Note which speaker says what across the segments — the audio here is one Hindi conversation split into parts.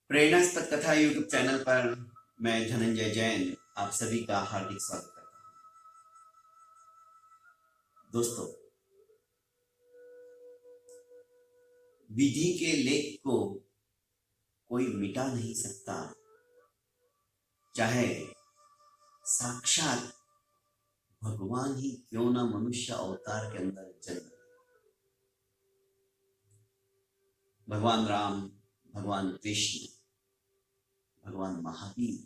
Speaker 1: प्रेरणास्पद कथा यूट्यूब चैनल पर मैं धनंजय जैन आप सभी का हार्दिक स्वागत करता हूं। दोस्तों, विधि के लेख को कोई मिटा नहीं सकता, चाहे साक्षात भगवान ही क्यों ना मनुष्य अवतार के अंदर जन्म। भगवान राम, भगवान कृष्ण, भगवान महावीर,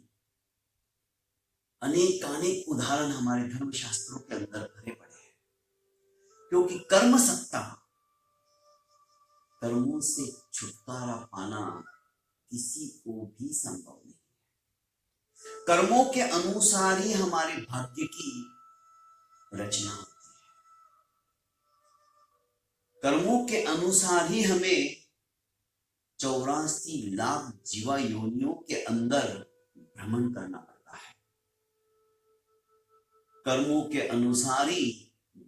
Speaker 1: अनेक उदाहरण हमारे धर्म शास्त्रों के अंदर भरे पड़े हैं। क्योंकि कर्म सत्ता, कर्मों से छुटकारा पाना किसी को भी संभव नहीं है। कर्मों के अनुसार ही हमारे भाग्य की रचना होती है। कर्मों के अनुसार ही हमें 84 लाख जीवा योनियों के अंदर भ्रमण करना पड़ता है। कर्मों के अनुसार ही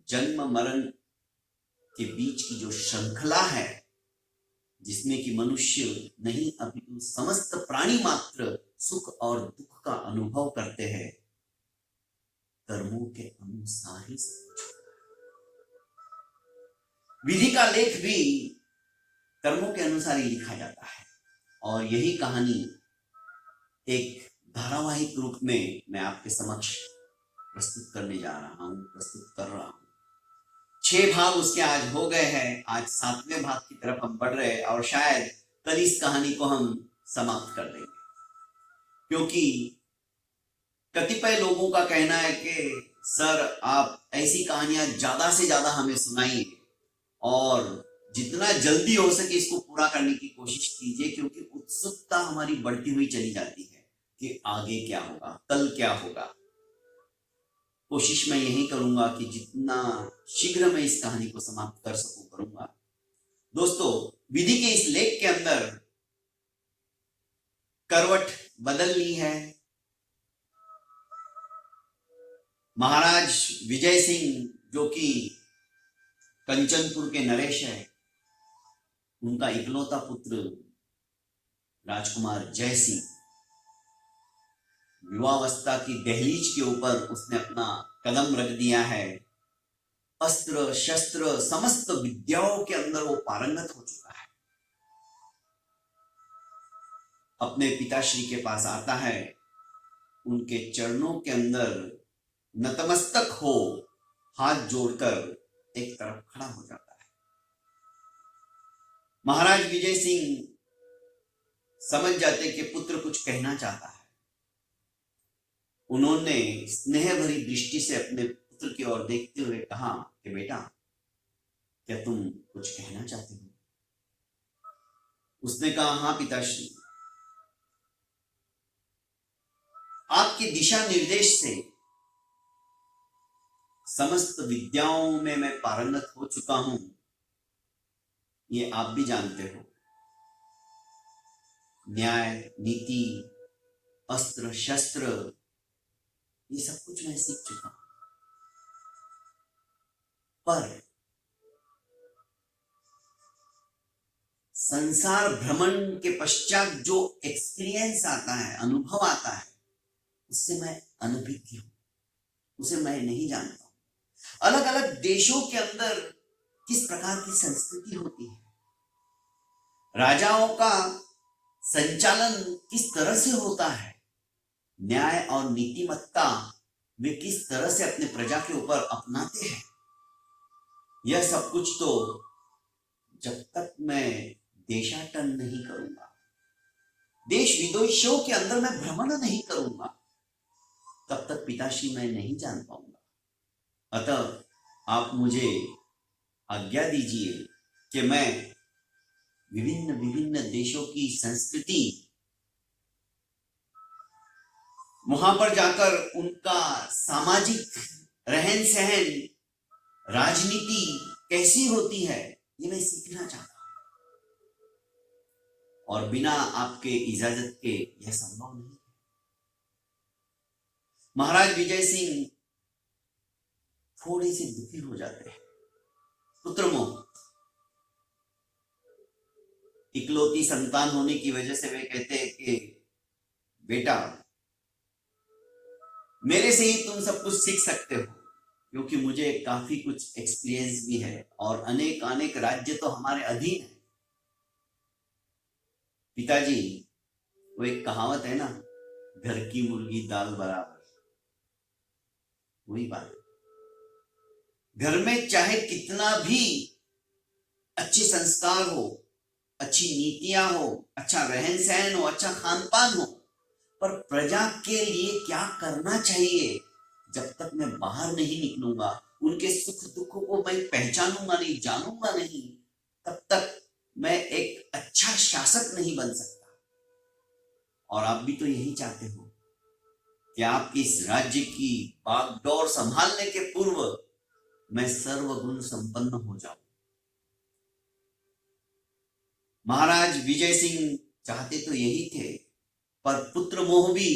Speaker 1: जन्म मरण के बीच की जो श्रृंखला है, जिसमें कि मनुष्य नहीं अपितु समस्त प्राणी मात्र सुख और दुख का अनुभव करते हैं, कर्मों के अनुसार ही सब कुछ होता है। विधि का लेख भी कर्मों के अनुसार ही लिखा जाता है और यही कहानी एक धारावाहिक रूप में मैं आपके समक्ष प्रस्तुत करने जा रहा हूं, प्रस्तुत कर रहा हूं। 6 भाग उसके आज हो गए हैं। आज 7वें भाग की तरफ हम बढ़ रहे हैं और शायद कल इस कहानी को हम समाप्त कर देंगे, क्योंकि कतिपय लोगों का कहना है कि सर आप ऐसी कहानियां ज्यादा से ज्यादा हमें सुनाइए और जितना जल्दी हो सके इसको पूरा करने की कोशिश कीजिए, क्योंकि उत्सुकता हमारी बढ़ती हुई चली जाती है कि आगे क्या होगा, कल क्या होगा। कोशिश मैं यही करूंगा कि जितना शीघ्र मैं इस कहानी को समाप्त कर सकूं करूंगा। दोस्तों, विधि के इस लेख के अंदर करवट बदल ली है। महाराज विजय सिंह, जो कि कंचनपुर के नरेश है, उनका इकलौता पुत्र राजकुमार जय सिंह विवाहावस्था की दहलीज के ऊपर उसने अपना कदम रख दिया है। अस्त्र शस्त्र समस्त विद्याओं के अंदर वो पारंगत हो चुका है। अपने पिताश्री के पास आता है, उनके चरणों के अंदर नतमस्तक हो हाथ जोड़कर एक तरफ खड़ा हो जाता है। महाराज विजय सिंह समझ जाते कि पुत्र कुछ कहना चाहता है। उन्होंने स्नेह भरी दृष्टि से अपने पुत्र की ओर देखते हुए कहा कि बेटा, क्या तुम कुछ कहना चाहते हो? उसने कहा, हाँ पिताश्री, आपके दिशा निर्देश से समस्त विद्याओं में मैं पारंगत हो चुका हूं, ये आप भी जानते हो। न्याय, नीति, अस्त्र शस्त्र, ये सब कुछ मैं सीख चुका हूं। पर संसार भ्रमण के पश्चात जो एक्सपीरियंस आता है, अनुभव आता है, उससे मैं अनभिज्ञ हूं, उसे मैं नहीं जानता हूं। अलग अलग देशों के अंदर किस प्रकार की संस्कृति होती है, राजाओं का संचालन किस तरह से होता है, न्याय और नीतिमत्ता वे किस तरह से अपने प्रजा के ऊपर अपनाते हैं, यह सब कुछ तो जब तक मैं देशाटन नहीं करूंगा, देश विदेशों के अंदर मैं भ्रमण नहीं करूंगा, तब तक पिताश्री मैं नहीं जान पाऊंगा। अतः आप मुझे आज्ञा दीजिए कि मैं विभिन्न विभिन्न देशों की संस्कृति, वहां पर जाकर उनका सामाजिक रहन सहन, राजनीति कैसी होती है, ये मैं सीखना चाहता हूं और बिना आपके इजाजत के यह संभव नहीं है। महाराज विजय सिंह थोड़े से दुखी हो जाते हैं। पुत्र मोह, इकलौती संतान होने की वजह से वे कहते हैं कि बेटा, मेरे से ही तुम सब कुछ सीख सकते हो, क्योंकि मुझे काफी कुछ एक्सपीरियंस भी है और अनेक अनेक राज्य तो हमारे अधीन है। पिताजी, वो एक कहावत है ना, घर की मुर्गी दाल बराबर, वही बात है। घर में चाहे कितना भी अच्छे संस्कार हो, अच्छी नीतियां हो, अच्छा रहन सहन हो, अच्छा खान पान हो, पर प्रजा के लिए क्या करना चाहिए, जब तक मैं बाहर नहीं निकलूंगा, उनके सुख दुखों को मैं पहचानूंगा नहीं, जानूंगा नहीं, तब तक मैं एक अच्छा शासक नहीं बन सकता। और आप भी तो यही चाहते हो कि आपकी इस राज्य की बागडोर संभालने के पूर्व मैं सर्वगुण संपन्न हो जाऊं। महाराज विजय सिंह चाहते तो यही थे, पर पुत्र मोह भी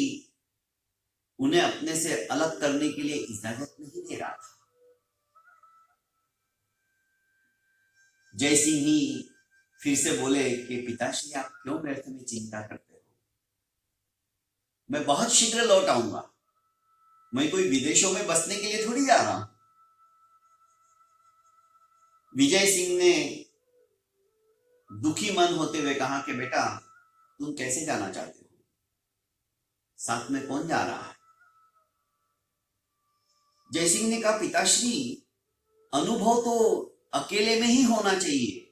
Speaker 1: उन्हें अपने से अलग करने के लिए इजाजत नहीं दे रहा था। जय सिंह ही फिर से बोले कि पिताश्री, आप क्यों व्यर्थ में चिंता करते हो, मैं बहुत शीघ्र लौट आऊंगा, मैं कोई विदेशों में बसने के लिए थोड़ी जा रहा हूं। विजय सिंह ने दुखी मन होते हुए कहा कि बेटा, तुम कैसे जाना चाहते हो, साथ में कौन जा रहा है? जयसिंह ने कहा, पिताश्री, अनुभव तो अकेले में ही होना चाहिए,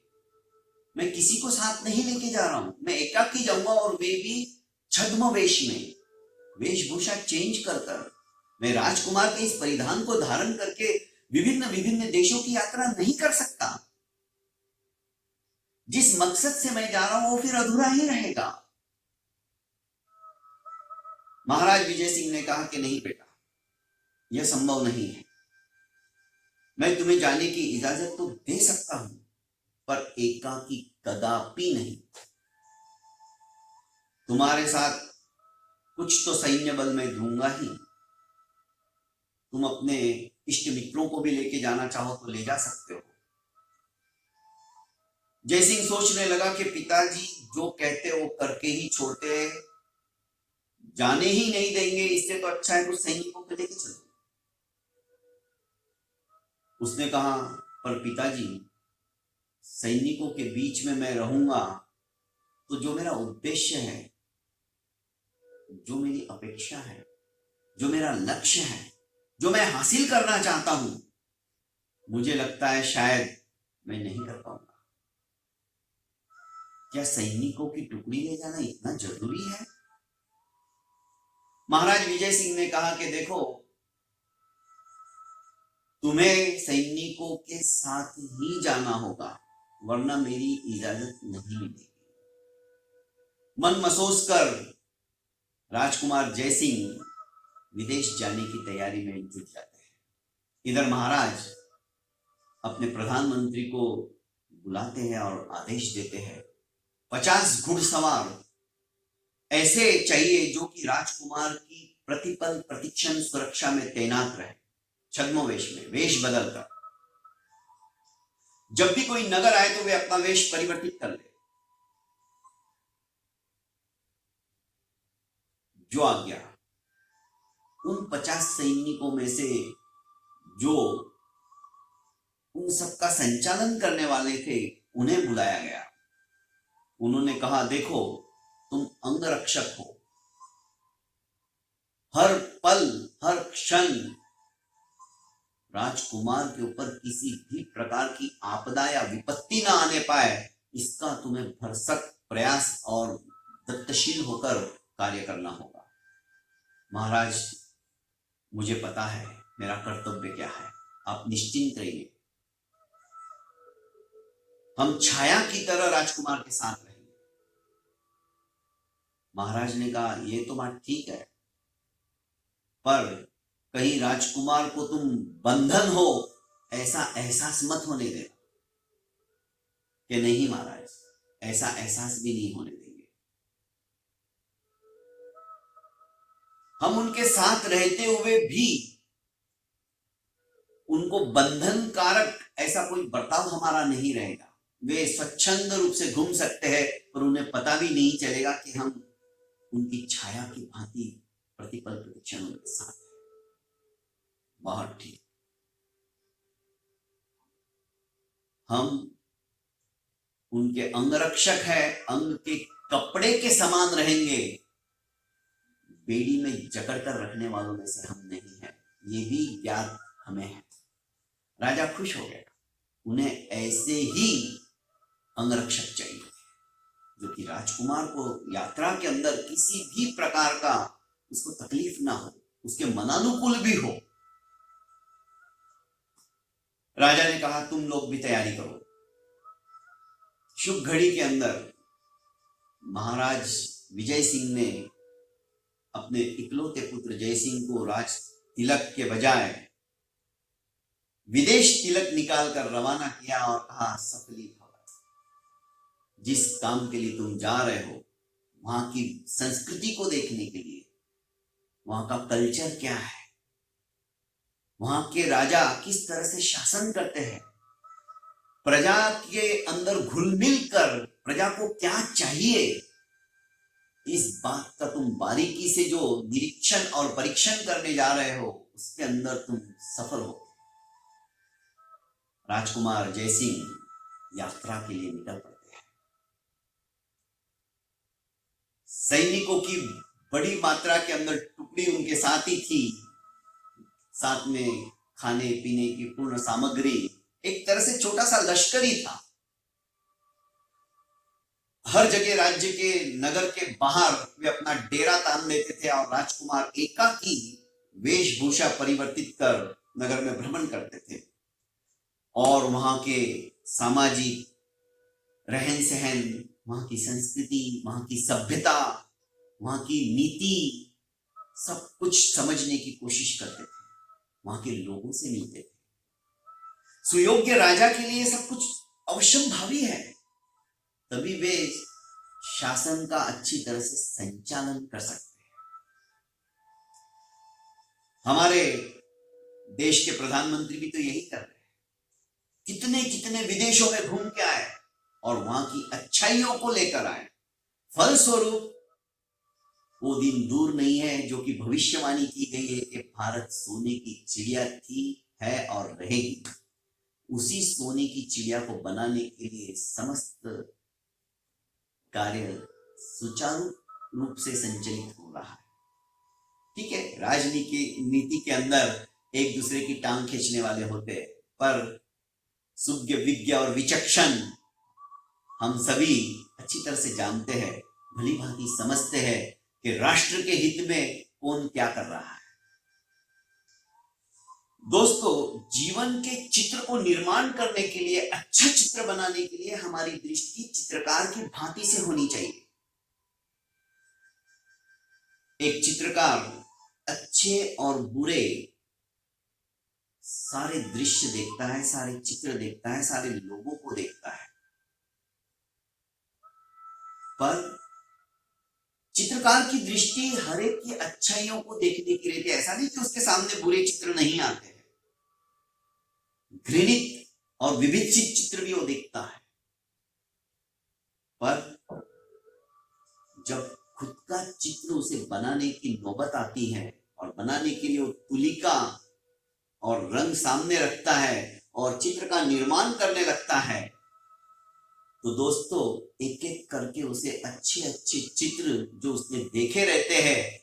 Speaker 1: मैं किसी को साथ नहीं लेके जा रहा हूं, मैं एकाकी जाऊंगा, और वे भी छद्म वेश में, वेशभूषा चेंज कर मैं राजकुमार के इस परिधान को धारण करके विभिन्न विभिन्न देशों की यात्रा नहीं कर सकता। जिस मकसद से मैं जा रहा हूं वो फिर अधूरा ही रहेगा। महाराज विजय सिंह ने कहा कि नहीं बेटा, यह संभव नहीं है, मैं तुम्हें जाने की इजाजत तो दे सकता हूं, पर एकाकी कदापि नहीं। तुम्हारे साथ कुछ तो सैन्य बल मैं दूंगा ही, तुम अपने इष्ट मित्रों को भी लेके जाना चाहो तो ले जा सकते हो। जयसिंह सोचने लगा कि पिताजी जो कहते वो करके ही छोड़ते हैं, जाने ही नहीं देंगे, इससे तो अच्छा है कुछ सैनिकों को लेके चलो। उसने कहा, पर पिताजी, सैनिकों के बीच में मैं रहूंगा तो जो मेरा उद्देश्य है, जो मेरी अपेक्षा है, जो मेरा लक्ष्य है, जो मैं हासिल करना चाहता हूं, मुझे लगता है शायद मैं नहीं कर पाऊंगा। क्या सैनिकों की टुकड़ी ले जाना इतना जरूरी है? महाराज विजय सिंह ने कहा कि देखो, तुम्हें सैनिकों के साथ ही जाना होगा, वरना मेरी इजाजत नहीं मिलेगी। मन मसोस कर राजकुमार जयसिंह विदेश जाने की तैयारी में जुट जाते हैं। इधर महाराज अपने प्रधानमंत्री को बुलाते हैं और आदेश देते हैं, 50 घुड़सवार ऐसे चाहिए जो कि राजकुमार की प्रतिपल प्रतिक्षण सुरक्षा में तैनात रहे, छद्मवेश में, वेश बदल कर। जब भी कोई नगर आए तो वे अपना वेश परिवर्तित कर ले। जो आज्ञा। उन 50 सैनिकों में से जो उन सबका संचालन करने वाले थे, उन्हें बुलाया गया। उन्होंने कहा, देखो, तुम अंगरक्षक हो, हर पल हर क्षण राजकुमार के ऊपर किसी भी प्रकार की आपदा या विपत्ति ना आने पाए, इसका तुम्हें भरसक प्रयास और दत्तशील होकर कार्य करना होगा। महाराज, मुझे पता है मेरा कर्तव्य क्या है, आप निश्चिंत रहिए, हम छाया की तरह राजकुमार के साथ रहेंगे। महाराज ने कहा, यह तो बात ठीक है, पर कहीं राजकुमार को तुम बंधन हो ऐसा एहसास मत होने देना। कि नहीं महाराज, ऐसा एहसास भी नहीं होने देंगे। हम उनके साथ रहते हुए भी उनको बंधन कारक ऐसा कोई बर्ताव हमारा नहीं रहेगा। वे स्वच्छंद रूप से घूम सकते हैं और उन्हें पता भी नहीं चलेगा कि हम उनकी छाया की भांति प्रतिपल प्रतिक्षण उनके साथ है। बहुत ठीक, हम उनके अंगरक्षक है, अंग के कपड़े के समान रहेंगे, बेड़ी में जकड़ कर रखने वालों में से हम नहीं है, ये भी ज्ञात हमें है। राजा खुश हो गया, उन्हें ऐसे ही अंगरक्षक चाहिए जो कि राजकुमार को यात्रा के अंदर किसी भी प्रकार का उसको तकलीफ ना हो, उसके मनानुकूल भी हो। राजा ने कहा तुम लोग भी तैयारी करो। शुभ घड़ी के अंदर महाराज विजय सिंह ने अपने इकलौते पुत्र जय सिंह को राज तिलक के बजाय विदेश तिलक निकालकर रवाना किया और कहा सफली भव, जिस काम के लिए तुम जा रहे हो वहां की संस्कृति को देखने के लिए, वहां का कल्चर क्या है, वहां के राजा किस तरह से शासन करते हैं, प्रजा के अंदर घुल मिल कर प्रजा को क्या चाहिए, इस बात का तुम बारीकी से जो निरीक्षण और परीक्षण करने जा रहे हो उसके अंदर तुम सफल हो। राजकुमार जय सिंह यात्रा के लिए निकल पड़ते हैं। सैनिकों की बड़ी मात्रा के अंदर टुकड़ी उनके साथ ही थी, साथ में खाने पीने की पूर्ण सामग्री, एक तरह से छोटा सा लश्कर ही था। हर जगह राज्य के नगर के बाहर वे अपना डेरा तान लेते थे और राजकुमार एकाकी वेशभूषा परिवर्तित कर नगर में भ्रमण करते थे और वहां के सामाजिक रहन सहन, वहां की संस्कृति, वहां की सभ्यता, वहां की नीति, सब कुछ समझने की कोशिश करते थे, वहां के लोगों से मिलते थे। सुयोग्य राजा के लिए सब कुछ अवश्यंभावी है, तभी वे शासन का अच्छी तरह से संचालन कर सकते हैं। हमारे देश के प्रधानमंत्री भी तो यही कर रहे हैं, कितने कितने विदेशों में घूम के आए और वहां की अच्छाइयों को लेकर आए। फलस्वरूप वो दिन दूर नहीं है जो कि भविष्यवाणी की गई है कि भारत सोने की चिड़िया थी, है और रहेगी। उसी सोने की चिड़िया को बनाने के लिए समस्त कार्य सुचारू रूप से संचालित हो रहा है। ठीक है, नीति के अंदर एक दूसरे की टांग खींचने वाले होते, पर सुज्ञ विज्ञ और विचक्षण हम सभी अच्छी तरह से जानते हैं, भली भांति समझते हैं कि राष्ट्र के हित में कौन क्या कर रहा है। दोस्तों, जीवन के चित्र को निर्माण करने के लिए, अच्छा चित्र बनाने के लिए हमारी दृष्टि चित्रकार की भांति से होनी चाहिए। एक चित्रकार अच्छे और बुरे सारे दृश्य देखता है, सारे चित्र देखता है, सारे लोगों को देखता है, पर चित्रकार की दृष्टि हर एक की अच्छाइयों को देखने की रहती है। ऐसा नहीं कि उसके सामने बुरे चित्र नहीं आते हैं, घृणित और विभित्सित चित्र भी वो देखता है, पर जब खुद का चित्र उसे बनाने की नौबत आती है और बनाने के लिए वो तुलिका और रंग सामने रखता है और चित्र का निर्माण करने लगता है, तो दोस्तों एक एक करके उसे अच्छे अच्छे चित्र जो उसने देखे रहते हैं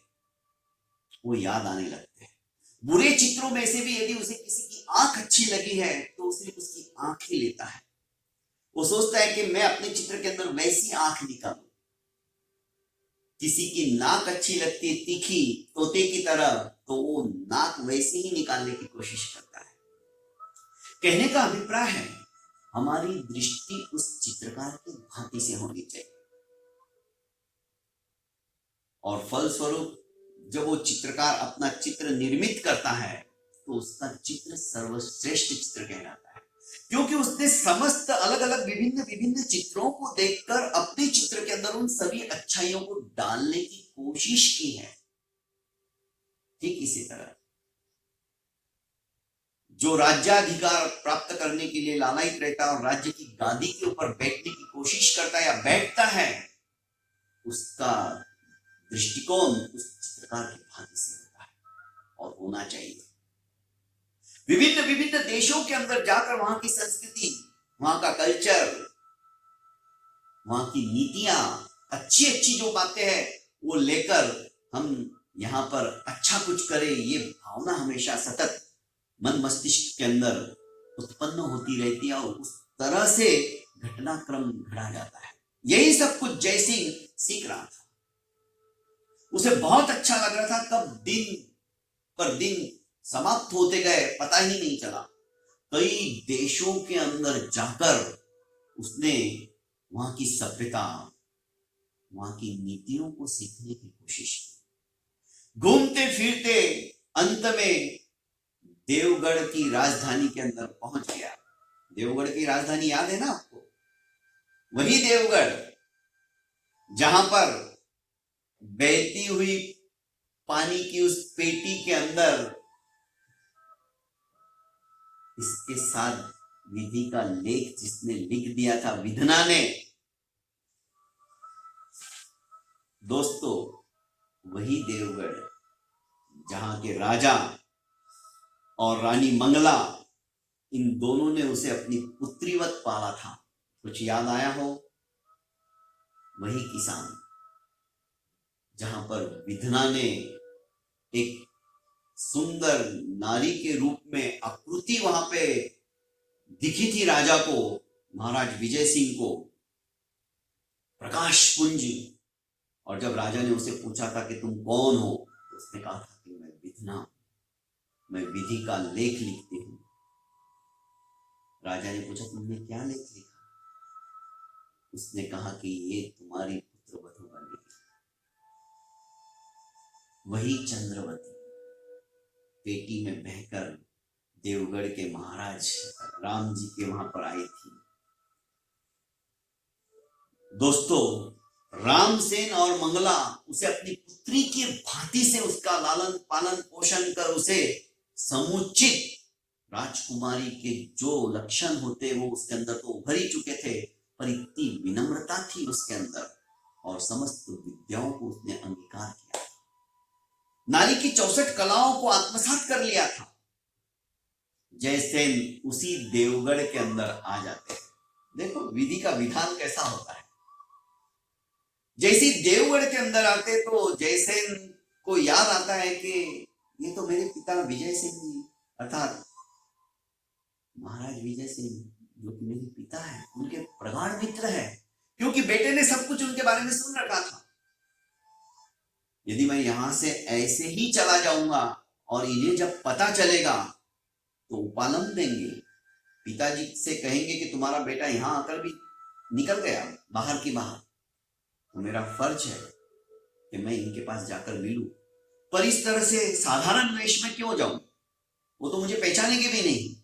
Speaker 1: वो याद आने लगते हैं। बुरे चित्रों में से भी यदि उसे किसी की आंख अच्छी लगी है तो उसे उसकी आंख ही लेता है। वो सोचता है कि मैं अपने चित्र के अंदर वैसी आंख निकालूं। किसी की नाक अच्छी लगती है तीखी तोते की तरह, तो वो नाक वैसे ही निकालने की कोशिश करता है। कहने का अभिप्राय है हमारी दृष्टि उस चित्रकार की भांति से होनी चाहिए, और फलस्वरूप जब वो चित्रकार अपना चित्र निर्मित करता है तो उसका चित्र सर्वश्रेष्ठ चित्र कहलाता है, क्योंकि उसने समस्त अलग अलग विभिन्न विभिन्न चित्रों को देखकर अपने चित्र के अंदर उन सभी अच्छाइयों को डालने की कोशिश की है। ठीक इसी तरह जो राज्याधिकार प्राप्त करने के लिए लालायित रहता है और राज्य की गादी के ऊपर बैठने की कोशिश करता है या बैठता है, उसका दृष्टिकोण उस चित्रकार की भांति से होता है और होना चाहिए। विभिन्न विभिन्न देशों के अंदर जाकर वहां की संस्कृति, वहां का कल्चर, वहां की नीतियां, अच्छी अच्छी जो बातें हैं वो लेकर हम यहां पर अच्छा कुछ करें, ये भावना हमेशा सतत मन मस्तिष्क के अंदर उत्पन्न होती रहती है और उस तरह से घटनाक्रम घड़ा जाता है। यही सब कुछ जयसिंह सीख रहा था। उसे बहुत अच्छा लग रहा था। कब दिन पर दिन समाप्त होते गए पता ही नहीं चला। कई देशों के अंदर जाकर उसने वहां की सभ्यता, वहां की नीतियों को सीखने की कोशिश की। घूमते फिरते अंत में देवगढ़ की राजधानी के अंदर पहुंच गया। देवगढ़ की राजधानी याद है ना आपको? वही देवगढ़ जहां पर बहती हुई पानी की उस पेटी के अंदर इसके साथ विधि का लेख जिसने लिख दिया था, विधना ने। दोस्तों, वही देवगढ़ जहां के राजा और रानी मंगला, इन दोनों ने उसे अपनी पुत्रीवत पाला था। कुछ याद आया हो? वही किसान जहां पर विधना ने एक सुंदर नारी के रूप में आकृति वहां पे दिखी थी राजा को, महाराज विजय सिंह को, प्रकाश पुंज। और जब राजा ने उसे पूछा था कि तुम कौन हो, तो उसने कहा था कि मैं विधना, मैं विधि का लेख लिखती हूं। राजा ने पूछा तुमने क्या लेख लिखा? उसने कहा कि ये तुम्हारी पुत्रवधू बनेगी। वही चंद्रवती पेटी में बहकर देवगढ़ के महाराज राम जी के वहां पर आई थी। दोस्तों, रामसेन और मंगला उसे अपनी पुत्री की भांति से उसका लालन पालन पोषण कर उसे समुचित राजकुमारी के जो लक्षण होते वो उसके अंदर तो उभर ही चुके थे, पर इतनी विनम्रता थी उसके अंदर और समस्त विद्याओं को उसने अंगीकार किया। नारी की 64 कलाओं को आत्मसात कर लिया था। जयसेन उसी देवगढ़ के अंदर आ जाते हैं। देखो विधि का विधान कैसा होता है। जैसे देवगढ़ के अंदर आते तो जयसेन को याद आता है कि ये तो मेरे पिता विजय सिंह जी, अर्थात महाराज विजय सिंह, जो कि मेरे पिता है, उनके प्रगाढ़ मित्र है, क्योंकि बेटे ने सब कुछ उनके बारे में सुन रखा था। यदि मैं यहां से ऐसे ही चला जाऊंगा और इन्हें जब पता चलेगा तो उपालम देंगे, पिताजी से कहेंगे कि तुम्हारा बेटा यहां आकर भी निकल गया बाहर की बाहर, तो मेरा फर्ज है कि मैं इनके पास जाकर मिलूं। पर इस तरह से साधारण वेश में क्यों जाऊं? वो तो मुझे पहचानेंगे भी नहीं।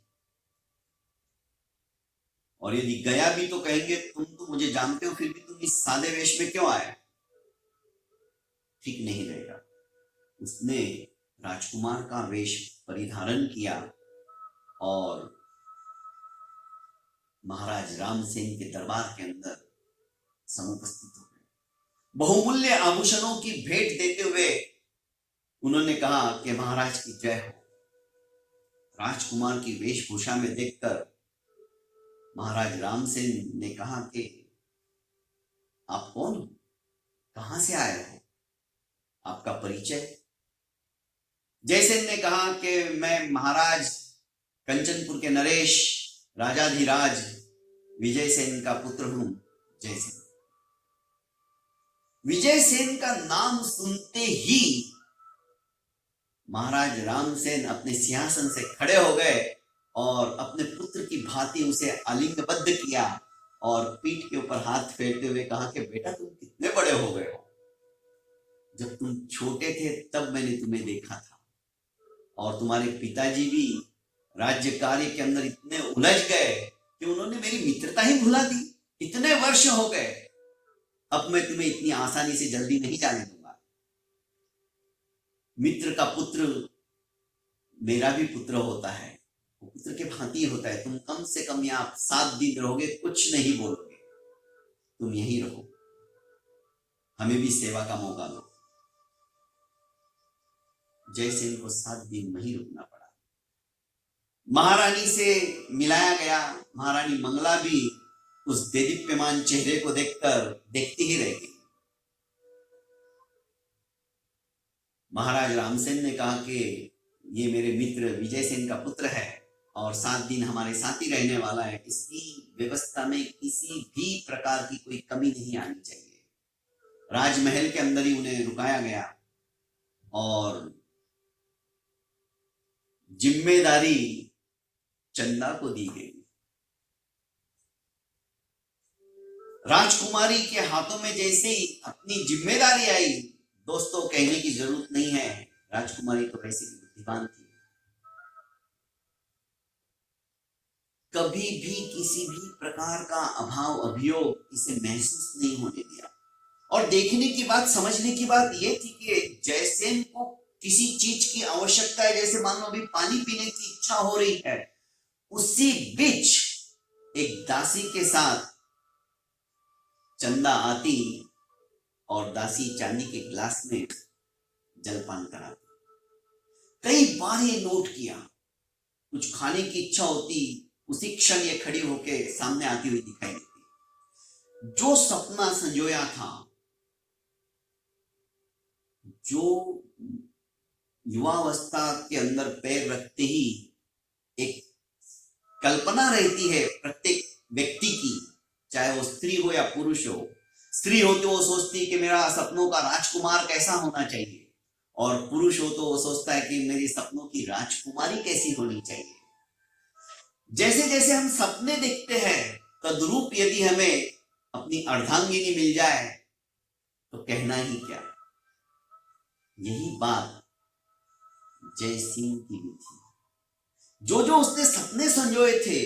Speaker 1: और यदि गया भी तो कहेंगे तुम तो मुझे जानते हो, फिर भी तुम इस सादे वेश में क्यों आए? ठीक नहीं रहेगा। उसने राजकुमार का वेश परिधारण किया और महाराज रामसेन के दरबार के अंदर समुपस्थित हो गए। बहुमूल्य आभूषणों की भेंट देते हुए उन्होंने कहा कि महाराज की जय हो। राजकुमार की वेशभूषा में देखकर महाराज रामसेन ने कहा कि आप कौन हो, कहां से आए हो, आपका परिचय? जयसेन ने कहा कि मैं महाराज कंचनपुर के नरेश राजाधिराज विजय सेन का पुत्र हूं, जयसेन। विजय सेन का नाम सुनते ही महाराज रामसेन अपने सिंहासन से खड़े हो गए और अपने पुत्र की भांति उसे आलिंगबद्ध किया और पीठ के ऊपर हाथ फेरते हुए कहा कि बेटा तुम कितने बड़े हो गए हो। जब तुम छोटे थे तब मैंने तुम्हें देखा था और तुम्हारे पिताजी भी राज्य कार्य के अंदर इतने उलझ गए कि उन्होंने मेरी मित्रता ही भुला दी। इतने वर्ष हो गए, अब मैं तुम्हें इतनी आसानी से जल्दी नहीं जाने दूंगा। मित्र का पुत्र मेरा भी पुत्र होता है, वो पुत्र के भांति होता है। तुम कम से कम यहाँ 7 दिन रहोगे, कुछ नहीं बोलोगे, तुम यहीं रहो, हमें भी सेवा का मौका दो। जयसेन को 7 दिन वहीं रुकना पड़ा। महारानी से मिलाया गया। महारानी मंगला भी उस देदीप्यमान चेहरे को देखकर देखती ही रह गई। महाराज रामसेन ने कहा कि ये मेरे मित्र विजयसेन का पुत्र है और 7 दिन हमारे साथ ही रहने वाला है, इसकी व्यवस्था में किसी भी प्रकार की कोई कमी नहीं आनी चाहिए। राजमहल के अंदर ही उन्हें रुकाया गया और जिम्मेदारी चंदा को दी गई। राजकुमारी के हाथों में जैसे ही अपनी जिम्मेदारी आई, दोस्तों कहने की जरूरत नहीं है, राजकुमारी तो वैसे भी बुद्धिमान थी, कभी भी किसी भी प्रकार का अभाव अभियोग इसे महसूस नहीं होने दिया। और देखने की बात, समझने की बात यह थी कि जयसेन को किसी चीज की आवश्यकता है, जैसे मान लो अभी पानी पीने की इच्छा हो रही है, उसी बीच एक दासी के साथ चंदा आती और दासी चांदी के गिलास में जलपान कराती। कई बार ये नोट किया, कुछ खाने की इच्छा होती, उसी क्षण ये खड़ी होके सामने आती हुई दिखाई देती। जो सपना संजोया था, जो युवावस्था के अंदर पैर रखते ही एक कल्पना रहती है प्रत्येक व्यक्ति की, चाहे वो स्त्री हो या पुरुष हो। स्त्री हो तो वो सोचती है कि मेरा सपनों का राजकुमार कैसा होना चाहिए, और पुरुष हो तो वो सोचता है कि मेरी सपनों की राजकुमारी कैसी होनी चाहिए। जैसे जैसे हम सपने देखते हैं, तद्रूप यदि हमें अपनी अर्धांगिनी मिल जाए तो कहना ही क्या। यही बात जयसिंह की भी थी। जो जो उसने सपने संजोए थे,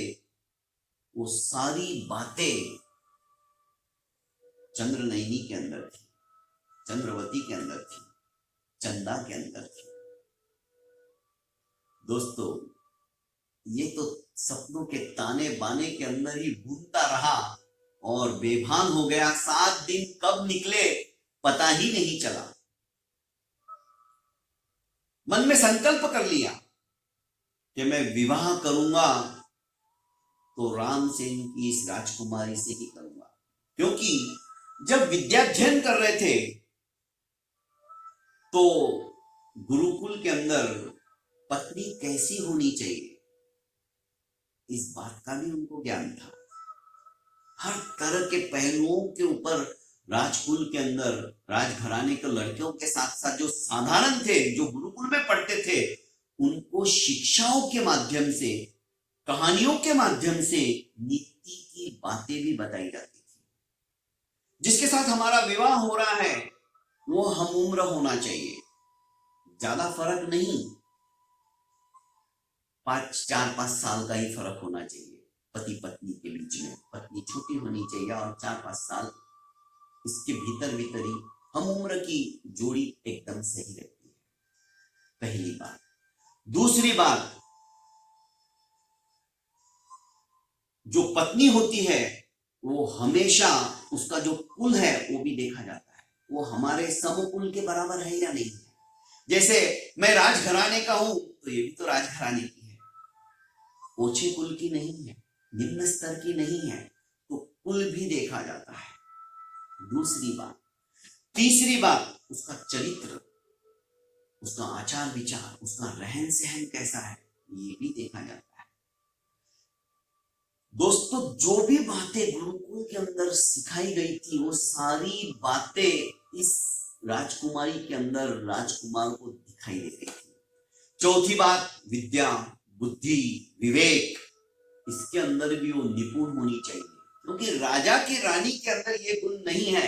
Speaker 1: वो सारी बातें चंद्रनयनी के अंदर थी, चंद्रवती के अंदर थी, चंदा के अंदर थी। दोस्तों, ये तो सपनों के ताने बाने के अंदर ही घूमता रहा और बेभान हो गया। 7 दिन कब निकले पता ही नहीं चला। मन में संकल्प कर लिया कि मैं विवाह करूंगा तो रामसेन की इस राजकुमारी से ही करूंगा। क्योंकि जब विद्याध्ययन कर रहे थे तो गुरुकुल के अंदर पत्नी कैसी होनी चाहिए, इस बात का भी उनको ज्ञान था। हर तरह के पहलुओं के ऊपर राजकुल के अंदर राजघराने के लड़कियों के साथ साथ जो साधारण थे, जो गुरुकुल में पढ़ते थे, उनको शिक्षाओं के माध्यम से, कहानियों के माध्यम से नीति की बातें भी बताई जाती थी। जिसके साथ हमारा विवाह हो रहा है वो हम उम्र होना चाहिए, ज्यादा फर्क नहीं, 4-5 साल का ही फर्क होना चाहिए पति पत्नी के बीच में। पत्नी छोटी होनी चाहिए और 4-5 साल इसके भीतर भीतर ही हम उम्र की जोड़ी एकदम सही रहती है। पहली बात। दूसरी बात, जो पत्नी होती है वो हमेशा उसका जो कुल है वो भी देखा जाता है, वो हमारे समकुल के बराबर है या नहीं है। जैसे मैं राजघराने का हूं तो ये भी तो राजघराने की है, ओछे कुल की नहीं है, निम्न स्तर की नहीं है, तो कुल भी देखा जाता है। दूसरी बात। तीसरी बात, उसका चरित्र, उसका आचार विचार, उसका रहन सहन कैसा है, ये भी देखा जाता है। दोस्तों, जो भी बातें गुरुकुल के अंदर सिखाई गई थी वो सारी बातें इस राजकुमारी के अंदर राजकुमार को दिखाई दे रही थी। चौथी बात, विद्या, बुद्धि, विवेक, इसके अंदर भी वो निपुण होनी चाहिए। क्योंकि राजा की रानी के अंदर ये गुण नहीं है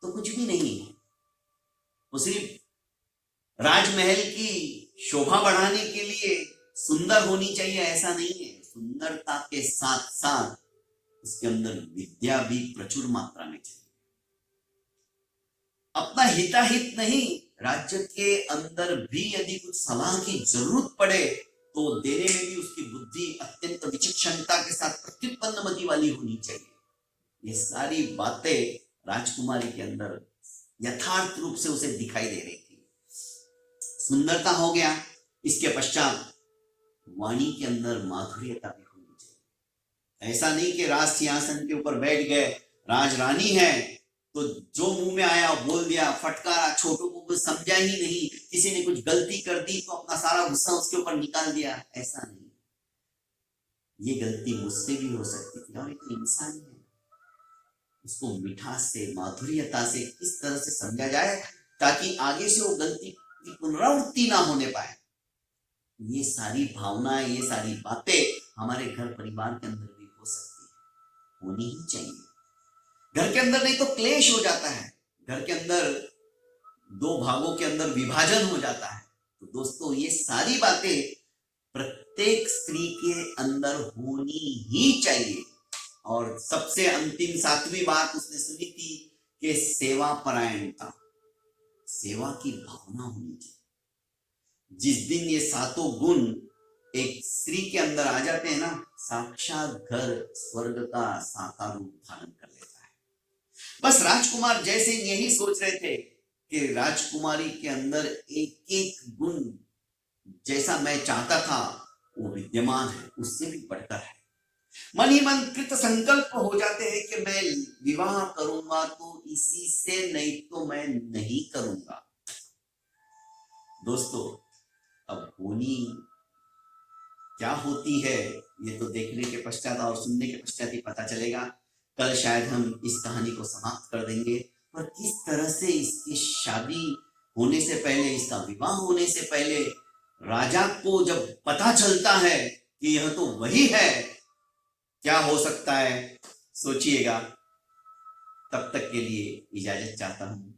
Speaker 1: तो कुछ भी नहीं है। वो सिर्फ राजमहल की शोभा बढ़ाने के लिए सुंदर होनी चाहिए ऐसा नहीं है। सुंदरता के साथ साथ उसके अंदर विद्या भी प्रचुर मात्रा में चाहिए। अपना हिताहित नहीं, राज्य के अंदर भी यदि कुछ सलाह की जरूरत पड़े तो देने में भी उसकी बुद्धि अत्यंत विचक्षणता के साथ प्रत्युत्पन्न मति वाली होनी चाहिए। ये सारी बातें राजकुमारी के अंदर यथार्थ रूप से उसे दिखाई दे रही थी। सुंदरता हो गया, इसके पश्चात वाणी के अंदर माधुर्यता भी होनी चाहिए। ऐसा नहीं कि राज सिंहासन के ऊपर बैठ गए, राज रानी है तो जो मुंह में आया बोल दिया, फटकारा, छोटों को कुछ समझा ही नहीं, किसी ने कुछ गलती कर दी तो अपना सारा गुस्सा उसके ऊपर निकाल दिया। ऐसा नहीं, ये गलती मुझसे भी हो सकती थी और एक इंसान है, उसको मिठास से, माधुर्यता से किस तरह से समझा जाए ताकि आगे से वो गलती की पुनरावृत्ति ना होने पाए। ये सारी भावनाएं, ये सारी बातें हमारे घर परिवार के अंदर भी हो सकती है, होनी ही चाहिए। घर के अंदर नहीं तो क्लेश हो जाता है, घर के अंदर दो भागों के अंदर विभाजन हो जाता है। तो दोस्तों ये सारी बातें प्रत्येक स्त्री के अंदर होनी ही चाहिए। और सबसे अंतिम 7वीं बात उसने सुनी थी कि सेवा परायणता, सेवा की भावना होनी चाहिए। जिस दिन ये 7 गुण एक स्त्री के अंदर आ जाते हैं ना, साक्षात घर स्वर्ग का साकार रूप धारण कर लेता है। बस राजकुमार जैसे यही सोच रहे थे कि राजकुमारी के अंदर एक एक गुण जैसा मैं चाहता था वो विद्यमान है, उससे भी बढ़कर है। मन ही मन कृत संकल्प हो जाते हैं कि मैं विवाह करूंगा तो इसी से, नहीं तो मैं नहीं करूंगा। दोस्तों अब होनी क्या होती है ये तो देखने के पश्चात और सुनने के पश्चात ही पता चलेगा। कल शायद हम इस कहानी को समाप्त कर देंगे, पर किस तरह से इसकी शादी होने से पहले, इसका विवाह होने से पहले राजा को जब पता चलता है कि यह तो वही है, क्या हो सकता है सोचिएगा। तब तक के लिए इजाजत चाहता हूं।